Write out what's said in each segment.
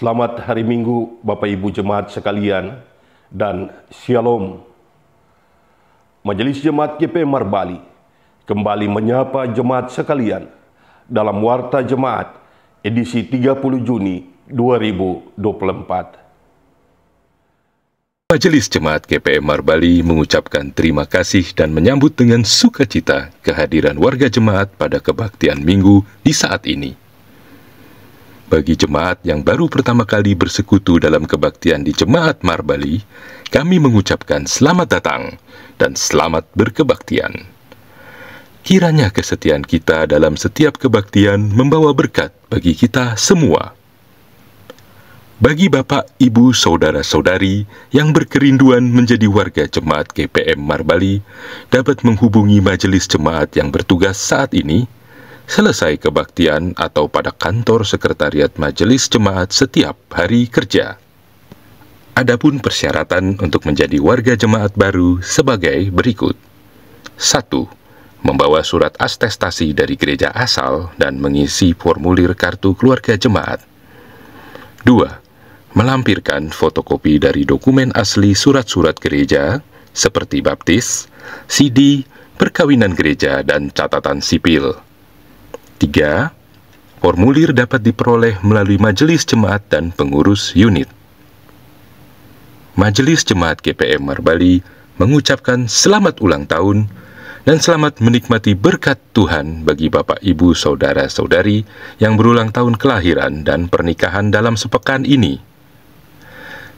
Selamat hari Minggu Bapak Ibu Jemaat sekalian dan Shalom. Majelis Jemaat GPM Marbali kembali menyapa jemaat sekalian dalam Warta Jemaat edisi 30 Juni 2024. Majelis Jemaat GPM Marbali mengucapkan terima kasih dan menyambut dengan sukacita kehadiran warga jemaat pada kebaktian Minggu di saat ini. Bagi jemaat yang baru pertama kali bersekutu dalam kebaktian di Jemaat Marbali, kami mengucapkan selamat datang dan selamat berkebaktian. Kiranya kesetiaan kita dalam setiap kebaktian membawa berkat bagi kita semua. Bagi Bapak, Ibu, Saudara-saudari yang berkerinduan menjadi warga Jemaat GPM Marbali, dapat menghubungi majelis jemaat yang bertugas saat ini, selesai kebaktian atau pada kantor sekretariat majelis jemaat setiap hari kerja. Adapun persyaratan untuk menjadi warga jemaat baru sebagai berikut. 1. Membawa surat atestasi dari gereja asal dan mengisi formulir kartu keluarga jemaat. 2. Melampirkan fotokopi dari dokumen asli surat-surat gereja seperti baptis, CD, perkawinan gereja, dan catatan sipil. 3. Formulir dapat diperoleh melalui majelis jemaat dan pengurus unit. Majelis Jemaat GPM Marbali mengucapkan selamat ulang tahun dan selamat menikmati berkat Tuhan bagi Bapak, Ibu, Saudara-saudari yang berulang tahun kelahiran dan pernikahan dalam sepekan ini.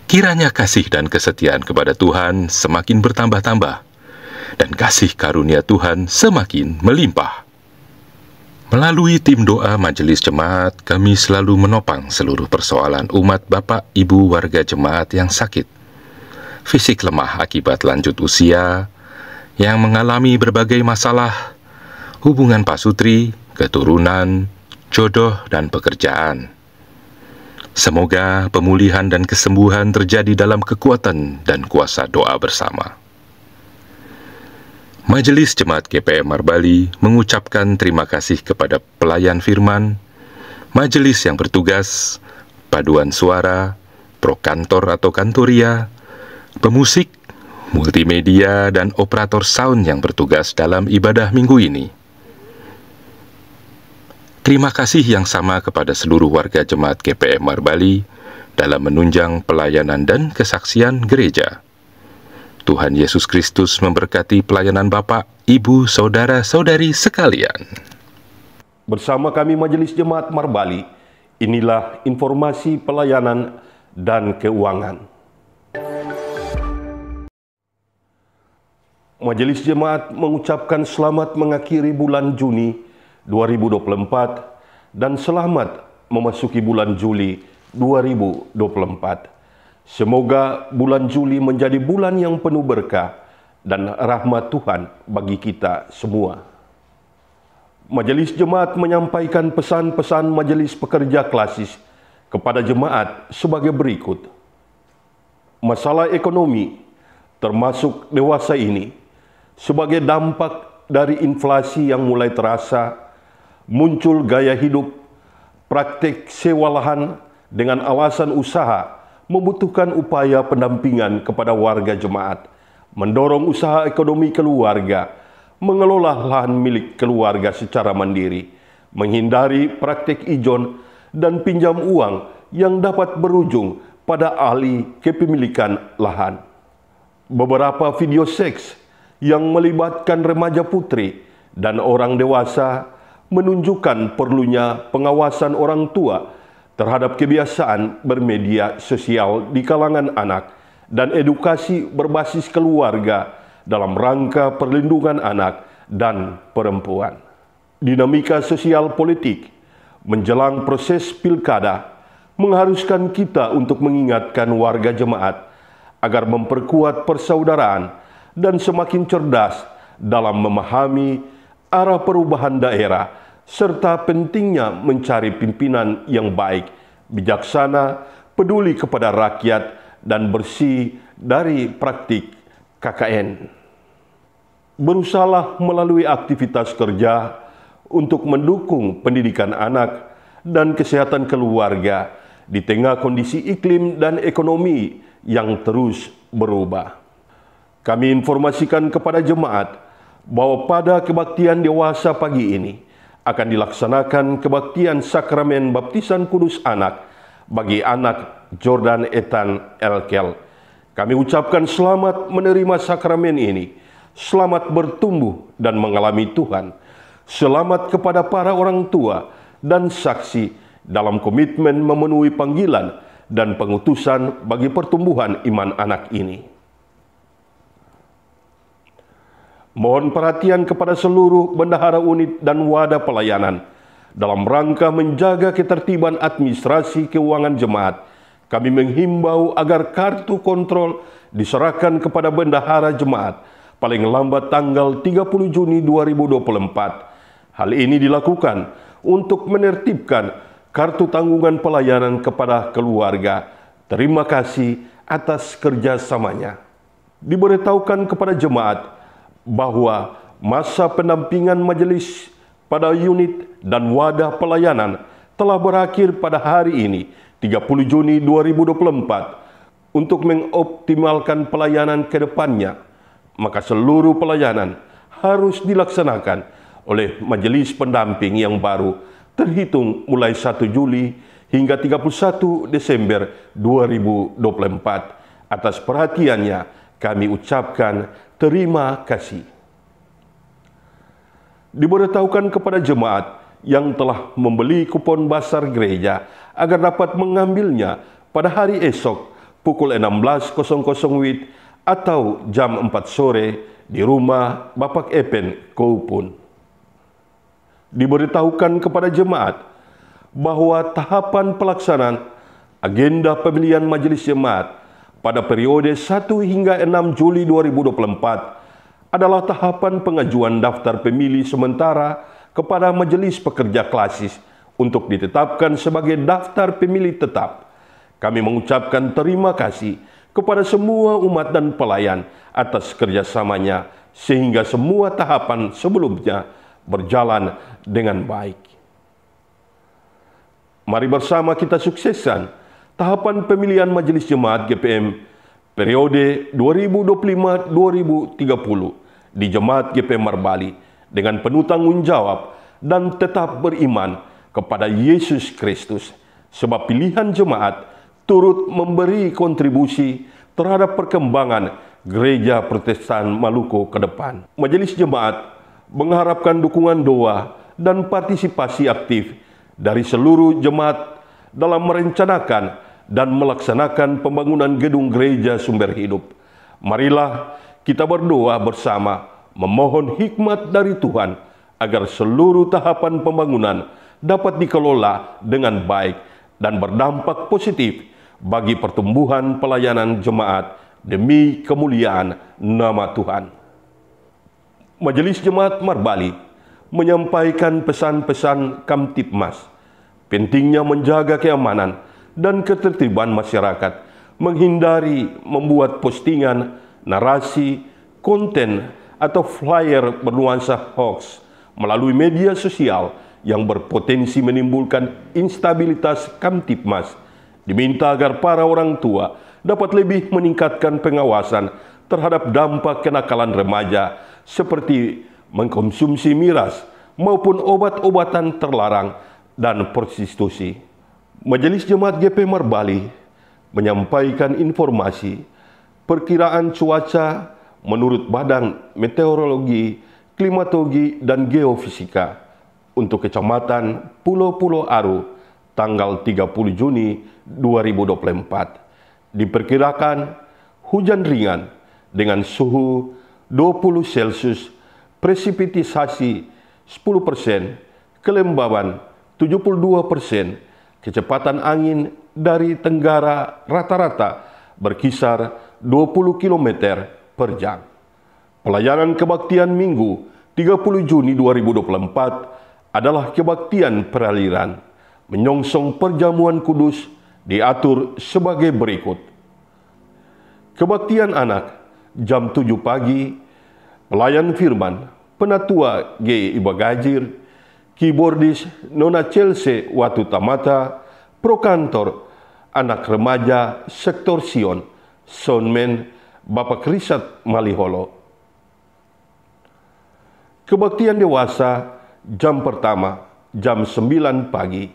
Kiranya kasih dan kesetiaan kepada Tuhan semakin bertambah-tambah dan kasih karunia Tuhan semakin melimpah. Melalui tim doa majelis jemaat, kami selalu menopang seluruh persoalan umat Bapak Ibu warga jemaat yang sakit, fisik lemah akibat lanjut usia, yang mengalami berbagai masalah, hubungan pasutri, keturunan, jodoh, dan pekerjaan. Semoga pemulihan dan kesembuhan terjadi dalam kekuatan dan kuasa doa bersama. Majelis Jemaat GPM Marbali mengucapkan terima kasih kepada pelayan firman, majelis yang bertugas, paduan suara, prokantor atau kantoria, pemusik, multimedia, dan operator sound yang bertugas dalam ibadah minggu ini. Terima kasih yang sama kepada seluruh warga Jemaat GPM Marbali dalam menunjang pelayanan dan kesaksian gereja. Tuhan Yesus Kristus memberkati pelayanan Bapak, Ibu, Saudara-saudari sekalian. Bersama kami Majelis Jemaat Marbali, inilah informasi pelayanan dan keuangan. Majelis Jemaat mengucapkan selamat mengakhiri bulan Juni 2024 dan selamat memasuki bulan Juli 2024. Semoga bulan Juli menjadi bulan yang penuh berkah dan rahmat Tuhan bagi kita semua. Majelis Jemaat menyampaikan pesan-pesan Majelis Pekerja Klasis kepada jemaat sebagai berikut. Masalah ekonomi, termasuk dewasa ini, sebagai dampak dari inflasi yang mulai terasa, muncul gaya hidup, praktik sewa lahan dengan alasan usaha, membutuhkan upaya pendampingan kepada warga jemaat, mendorong usaha ekonomi keluarga, mengelola lahan milik keluarga secara mandiri, menghindari praktik ijon dan pinjam uang yang dapat berujung pada alih kepemilikan lahan. Beberapa video seks yang melibatkan remaja putri dan orang dewasa menunjukkan perlunya pengawasan orang tua terhadap kebiasaan bermedia sosial di kalangan anak dan edukasi berbasis keluarga dalam rangka perlindungan anak dan perempuan. Dinamika sosial politik menjelang proses pilkada mengharuskan kita untuk mengingatkan warga jemaat agar memperkuat persaudaraan dan semakin cerdas dalam memahami arah perubahan daerah serta pentingnya mencari pimpinan yang baik, bijaksana, peduli kepada rakyat, dan bersih dari praktik KKN. Berusahalah melalui aktivitas kerja untuk mendukung pendidikan anak dan kesehatan keluarga di tengah kondisi iklim dan ekonomi yang terus berubah. Kami informasikan kepada jemaat bahwa pada kebaktian dewasa pagi ini akan dilaksanakan kebaktian sakramen baptisan kudus anak bagi anak Jordan Ethan Elkel. Kami ucapkan selamat menerima sakramen ini, selamat bertumbuh dan mengalami Tuhan, selamat kepada para orang tua dan saksi dalam komitmen memenuhi panggilan dan pengutusan bagi pertumbuhan iman anak ini. Mohon perhatian kepada seluruh bendahara unit dan wadah pelayanan dalam rangka menjaga ketertiban administrasi keuangan jemaat. Kami menghimbau agar kartu kontrol diserahkan kepada bendahara jemaat paling lambat tanggal 30 Juni 2024. Hal ini dilakukan untuk menertibkan kartu tanggungan pelayanan kepada keluarga. Terima kasih atas kerjasamanya. Diberitahukan kepada jemaat bahwa masa pendampingan majelis pada unit dan wadah pelayanan telah berakhir pada hari ini, 30 Juni 2024, untuk mengoptimalkan pelayanan ke depannya. Maka seluruh pelayanan harus dilaksanakan oleh majelis pendamping yang baru terhitung mulai 1 Juli hingga 31 Desember 2024. Atas perhatiannya kami ucapkan terima kasih. Diberitahukan kepada jemaat yang telah membeli kupon basar gereja agar dapat mengambilnya pada hari esok pukul 16.00 WIB atau jam 4 sore di rumah Bapak Epen Koupun. Diberitahukan kepada jemaat bahwa tahapan pelaksanaan agenda pemilihan majelis jemaat pada periode 1 hingga 6 Juli 2024 adalah tahapan pengajuan daftar pemilih sementara kepada majelis pekerja klasis untuk ditetapkan sebagai daftar pemilih tetap. Kami mengucapkan terima kasih kepada semua umat dan pelayan atas kerjasamanya sehingga semua tahapan sebelumnya berjalan dengan baik. Mari bersama kita sukseskan tahapan pemilihan majelis jemaat GPM periode 2025-2030 di Jemaat GPM Marbali dengan penuh tanggung jawab dan tetap beriman kepada Yesus Kristus, sebab pilihan jemaat turut memberi kontribusi terhadap perkembangan Gereja Protestan Maluku ke depan. Majelis jemaat mengharapkan dukungan doa dan partisipasi aktif dari seluruh jemaat dalam merencanakan dan melaksanakan pembangunan gedung gereja sumber hidup. Marilah kita berdoa bersama, memohon hikmat dari Tuhan agar seluruh tahapan pembangunan dapat dikelola dengan baik dan berdampak positif bagi pertumbuhan pelayanan jemaat demi kemuliaan nama Tuhan. Majelis Jemaat Marbali menyampaikan pesan-pesan Kamtibmas, pentingnya menjaga keamanan dan ketertiban masyarakat, menghindari membuat postingan, narasi, konten, atau flyer bernuansa hoax melalui media sosial yang berpotensi menimbulkan instabilitas Kamtibmas. Diminta agar para orang tua dapat lebih meningkatkan pengawasan terhadap dampak kenakalan remaja seperti mengkonsumsi miras maupun obat-obatan terlarang dan prostitusi. Majelis Jemaat GP Marbali menyampaikan informasi perkiraan cuaca menurut Badan Meteorologi, Klimatologi, dan Geofisika untuk Kecamatan Pulau-Pulau Aru tanggal 30 Juni 2024. Diperkirakan hujan ringan dengan suhu 20 Celcius, presipitasi 10%, kelembaban 72%, kecepatan angin dari tenggara rata-rata berkisar 20 km per jam. Pelayanan kebaktian Minggu 30 Juni 2024 adalah kebaktian peraliran. Menyongsong perjamuan kudus diatur sebagai berikut. Kebaktian anak jam 7 pagi, pelayan firman, penatua G. Ibagajir, keyboardis Nona Chelsea Watu Tamata, prokantor anak remaja sektor Sion, Soundman Bapak Richard Maliholo. Kebaktian dewasa jam pertama, jam 9 pagi.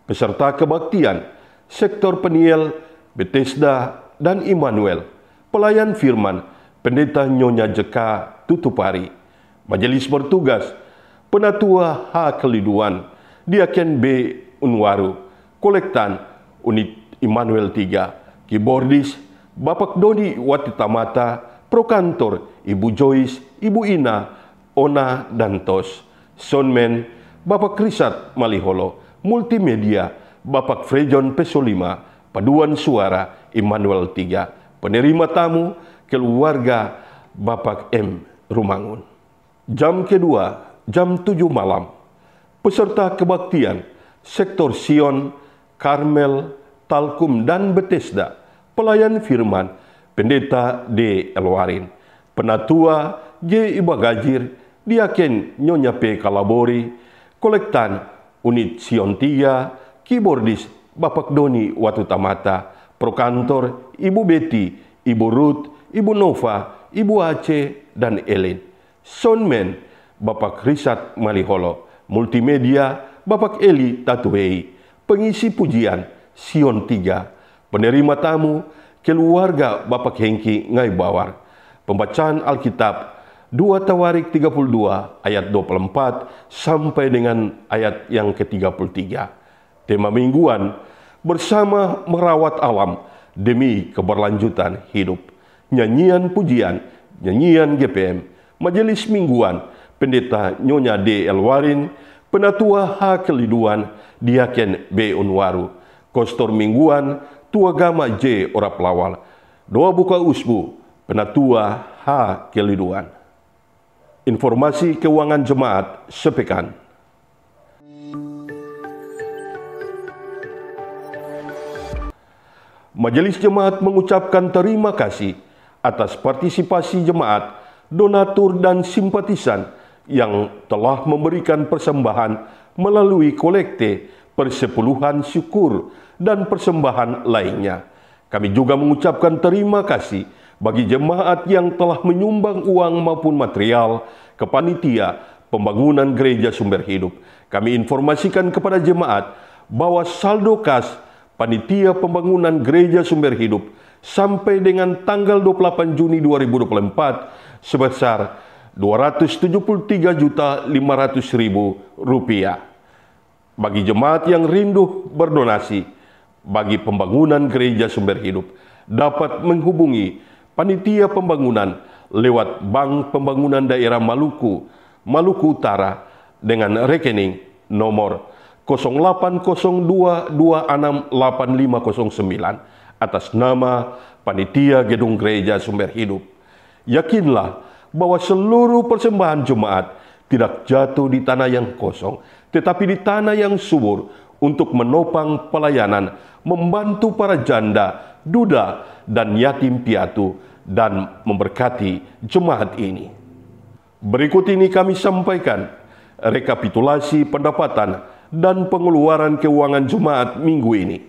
Peserta kebaktian sektor Peniel, Bethesda, dan Immanuel. Pelayan firman, Pendeta Nyonya Jeka Tutupari. Majelis bertugas, Penatua H. Keliduan, Diaken B. Unwaru, Kolektan Unit Immanuel 3, Keyboardis Bapak Doni Watitamata, Prokantor Ibu Joyce, Ibu Ina, Ona, dan Tos. Soundman Bapak Richard Maliholo, Multimedia Bapak Frejon Pesolima, Paduan Suara Immanuel 3, penerima tamu keluarga Bapak M. Rumangun. Jam kedua, jam 7 malam, peserta kebaktian sektor Sion, Karmel, Talkum, dan Bethesda. Pelayan firman, Pendeta D. Elwarin, Penatua G. Ibagajir, Diaken Nyonya P. Kalabori, Kolektan Unit Sion 3, Keyboardis Bapak Doni Watutamata, Prokantor Ibu Betty, Ibu Ruth, Ibu Nova, Ibu Aceh, dan Ellen. Soundman Bapak Richard Maliholo, Multimedia Bapak Eli Tatuhei, pengisi pujian Sion 3, penerima tamu keluarga Bapak Hengki Ngaibawar. Pembacaan Alkitab 2 Tawarik 32 ayat 24 sampai dengan ayat yang ke-33. Tema mingguan, bersama merawat alam demi keberlanjutan hidup. Nyanyian pujian, nyanyian GPM. Majelis mingguan, Pendeta Nyonya D. Elwarin, Penatua H. Keliduan, Diaken B. Unwaru. Kostor mingguan, Tua Gama J. Oraplawal. Doa buka usbu, Penatua H. Keliduan. Informasi keuangan jemaat sepekan. Majelis Jemaat mengucapkan terima kasih atas partisipasi jemaat, donatur, dan simpatisan yang telah memberikan persembahan melalui kolekte, persepuluhan syukur, dan persembahan lainnya. Kami juga mengucapkan terima kasih bagi jemaat yang telah menyumbang uang maupun material ke panitia pembangunan gereja Sumber Hidup. Kami informasikan kepada jemaat bahwa saldo kas panitia pembangunan gereja Sumber Hidup sampai dengan tanggal 28 Juni 2024 sebesar Rp273.500.000. Bagi jemaat yang rindu berdonasi bagi pembangunan gereja Sumber Hidup dapat menghubungi panitia pembangunan lewat Bank Pembangunan Daerah Maluku, Maluku Utara dengan rekening nomor 0802268509 atas nama Panitia Gedung Gereja Sumber Hidup. Yakinlah bahwa seluruh persembahan jemaat tidak jatuh di tanah yang kosong, tetapi di tanah yang subur untuk menopang pelayanan, membantu para janda, duda, dan yatim piatu, dan memberkati jemaat ini. Berikut ini kami sampaikan rekapitulasi pendapatan dan pengeluaran keuangan jemaat minggu ini.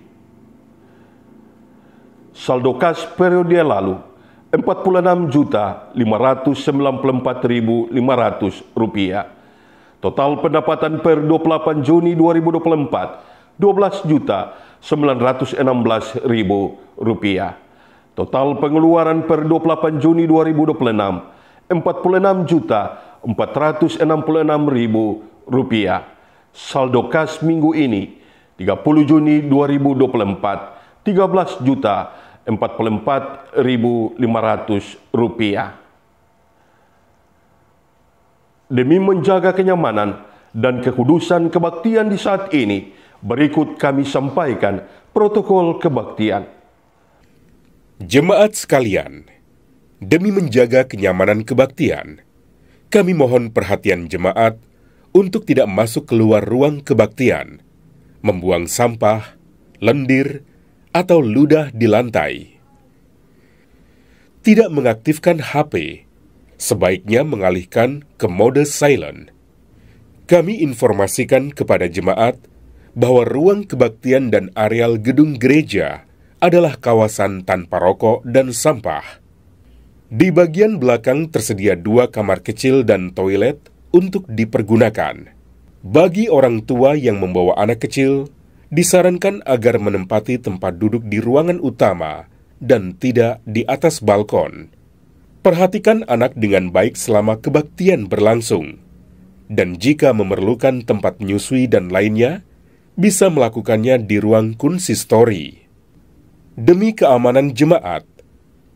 Saldo kas periode lalu Rp46.594.500. Total pendapatan per 28 Juni 2024 Rp12.916.000. Total pengeluaran per 28 Juni 2026 Rp46.466.000. Saldo kas minggu ini 30 Juni 2024 Rp13.044.500. Demi menjaga kenyamanan dan kekudusan kebaktian di saat ini, berikut kami sampaikan protokol kebaktian. Jemaat sekalian, demi menjaga kenyamanan kebaktian, kami mohon perhatian jemaat untuk tidak masuk keluar ruang kebaktian, membuang sampah, lendir, atau ludah di lantai. Tidak mengaktifkan HP, sebaiknya mengalihkan ke mode silent. Kami informasikan kepada jemaat bahwa ruang kebaktian dan areal gedung gereja adalah kawasan tanpa rokok dan sampah. Di bagian belakang tersedia 2 kamar kecil dan toilet untuk dipergunakan. Bagi orang tua yang membawa anak kecil, disarankan agar menempati tempat duduk di ruangan utama dan tidak di atas balkon. Perhatikan anak dengan baik selama kebaktian berlangsung. Dan jika memerlukan tempat menyusui dan lainnya, bisa melakukannya di ruang konsistori. Demi keamanan jemaat,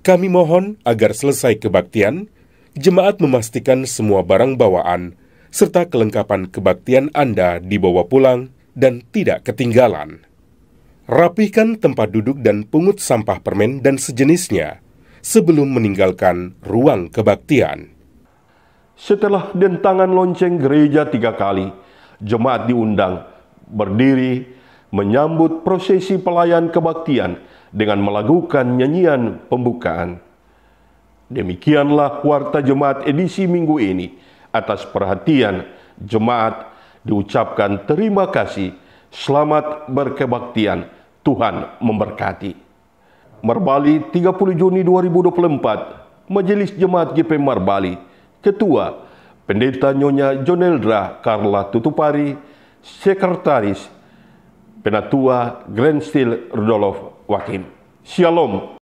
kami mohon agar selesai kebaktian, jemaat memastikan semua barang bawaan serta kelengkapan kebaktian Anda dibawa pulang dan tidak ketinggalan. Rapihkan tempat duduk dan pungut sampah permen dan sejenisnya sebelum meninggalkan ruang kebaktian. Setelah dentangan lonceng gereja 3 kali, jemaat diundang berdiri menyambut prosesi pelayan kebaktian dengan melakukan nyanyian pembukaan. Demikianlah warta jemaat edisi minggu ini. Atas perhatian jemaat diucapkan terima kasih, selamat berkebaktian, Tuhan memberkati. Marbali 30 Juni 2024, Majelis Jemaat GP Marbali, Ketua Pendeta Nyonya Joneldra Carla Tutupari, Sekretaris Penatua Grand Steel Rudolf Wakim. Shalom.